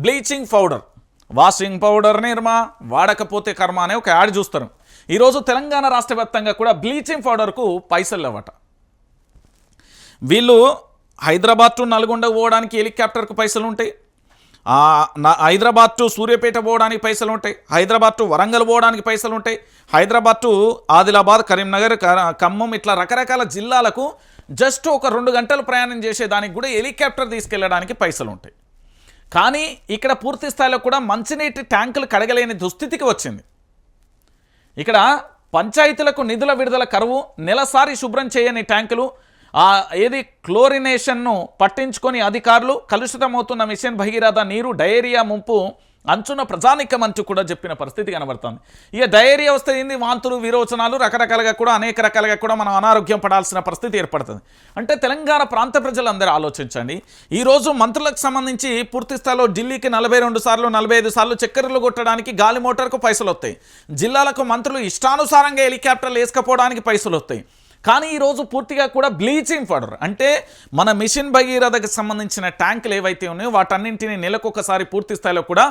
Bleaching powder, washing powder నిర్మా వాడకపోతే కర్మ అనే ఒక యాడ్ చూస్తారు. ఈరోజు తెలంగాణ రాష్ట్ర వ్యాప్తంగా కూడా బ్లీచింగ్ పౌడర్కు పైసలు లేవట. వీళ్ళు హైదరాబాద్ టు నల్గొండ పోవడానికి హెలికాప్టర్కు పైసలు ఉంటాయి, హైదరాబాద్ టు సూర్యాపేట పోవడానికి పైసలు ఉంటాయి, హైదరాబాద్ టు వరంగల్ పోవడానికి పైసలు ఉంటాయి, హైదరాబాద్ టు ఆదిలాబాద్, కరీంనగర్, ఖమ్మం ఇట్లా రకరకాల జిల్లాలకు జస్ట్ ఒక 2 గంటలు ప్రయాణం చేసేదానికి కూడా హెలికాప్టర్ తీసుకెళ్ళడానికి పైసలు ఉంటాయి. కానీ ఇక్కడ పూర్తి స్థాయిలో కూడా మంచినీటి ట్యాంకులు కడగలేని దుస్థితికి వచ్చింది. ఇక్కడ పంచాయతీలకు నిధుల విడుదల కరువు, నెలసారి శుభ్రం చేయని ట్యాంకులు, ఏది క్లోరినేషన్ను పట్టించుకొని అధికారులు, కలుషితమవుతున్న మిషన్ భగీరథ నీరు, డయేరియా ముంపు అంచున ప్రజానికం అంటూ కూడా చెప్పిన పరిస్థితి కనబడుతుంది. ఇక డయేరియా వస్తే ఏంది, వాంతులు, విరోచనాలు రకరకాలుగా కూడా అనేక రకాలుగా కూడా మనం అనారోగ్యం పడాల్సిన పరిస్థితి ఏర్పడుతుంది. అంటే తెలంగాణ ప్రాంత ప్రజలందరూ ఆలోచించండి. ఈరోజు మంత్రులకు సంబంధించి పూర్తి స్థాయిలో ఢిల్లీకి 42 సార్లు 45 సార్లు చక్కర్లు కొట్టడానికి గాలి మోటార్కు పైసలు వస్తాయి. జిల్లాలకు మంత్రులు ఇష్టానుసారంగా హెలికాప్టర్లు వేసుకపోవడానికి పైసలు వస్తాయి. కానీ ఈరోజు పూర్తిగా కూడా బ్లీచింగ్ పౌడర్ అంటే మన మిషన్ భగీరథకు సంబంధించిన ట్యాంకులు ఏవైతే ఉన్నాయో వాటన్నింటినీ నెలకొకసారి పూర్తి స్థాయిలో కూడా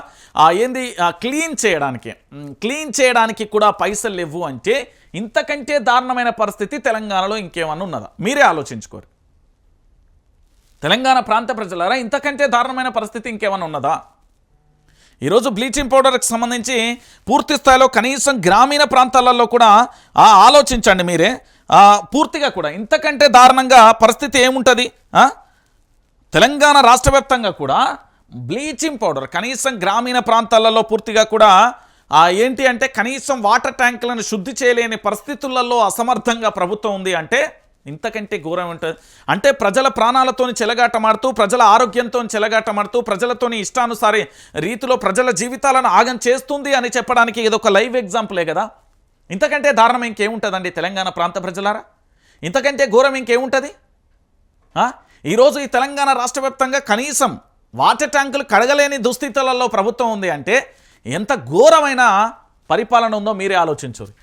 క్లీన్ చేయడానికి కూడా పైసలు లేవు. అంటే ఇంతకంటే దారుణమైన పరిస్థితి తెలంగాణలో ఇంకేమన్నా ఉన్నదా? మీరే ఆలోచించుకోరు. తెలంగాణ ప్రాంత ప్రజలారా, ఇంతకంటే దారుణమైన పరిస్థితి ఇంకేమన్నా ఉన్నదా? ఈరోజు బ్లీచింగ్ పౌడర్కి సంబంధించి పూర్తి స్థాయిలో కనీసం గ్రామీణ ప్రాంతాలలో కూడా ఆలోచించండి మీరే. పూర్తిగా కూడా ఇంతకంటే దారుణంగా పరిస్థితి ఏముంటుంది? తెలంగాణ రాష్ట్ర వ్యాప్తంగా కూడా బ్లీచింగ్ పౌడర్ కనీసం గ్రామీణ ప్రాంతాలలో పూర్తిగా కూడా ఏంటి అంటే కనీసం వాటర్ ట్యాంకులను శుద్ధి చేయలేని పరిస్థితులలో అసమర్థంగా ప్రభుత్వం ఉంది. అంటే ఇంతకంటే ఘోరం ఉంటుంది. అంటే ప్రజల ప్రాణాలతోని చెలగాటమాడుతూ, ప్రజల ఆరోగ్యంతో చెలగాటమాడుతూ, ప్రజలతోని ఇష్టానుసారి రీతిలో ప్రజల జీవితాలను ఆగం చేస్తుంది అని చెప్పడానికి ఇదొక లైవ్ ఎగ్జాంపులే కదా. ఇంతకంటే దారుణం ఇంకేముంటుందండి తెలంగాణ ప్రాంత ప్రజలారా? ఇంతకంటే ఘోరం ఇంకేముంటుంది? ఈరోజు ఈ తెలంగాణ రాష్ట్ర వ్యాప్తంగా కనీసం వాటర్ ట్యాంకులు కడగలేని దుస్థితులలో ప్రభుత్వం ఉంది అంటే ఎంత ఘోరమైన పరిపాలన ఉందో మీరే ఆలోచించరు.